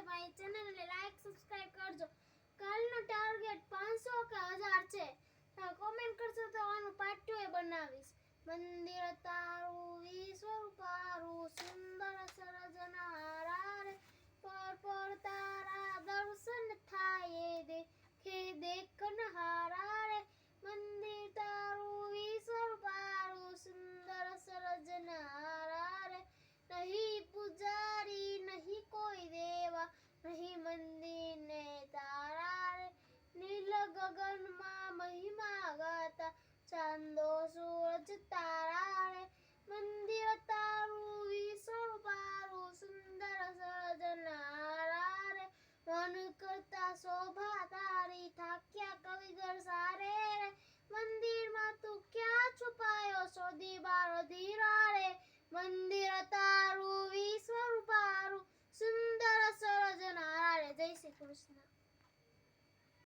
મારી ચેનલને like subscribe કરજો. કાલનો ટાર્ગેટ 500 કે 1000 છે. કોમેન્ટ કરશો તો આનું પાર્ટ 2 બનાવીશ. મંદિર તારું વિશ્વ રૂપારું સુંદર સર્જનહારા રે પર તારા દર્શન થાય દેખે દેખનહારા રે મંદિર તારું વિશ્વ રૂપારું સુંદર સર્જનહારા રે નહીં પૂજારી નહીં કોઈ દેવા નહીં મંદિર ને તારા રે નીલ ગગનમાં મહિમા ગાતા ચાંદો સૂરજ તારા રે મંદિર તારું વિશ્વ રૂપારું સુંદર સર્જનહારા રે મન કરતા શોભા તારી થાક્યા કવિગર સારે રે મંદિરમાં તું ક્યાં છુપાયો શોધી બાર ધીરા રે મંદિર તારું વિશ્વ રૂપારું સુંદર સર્જનહારા રે. જય શ્રી કૃષ્ણ.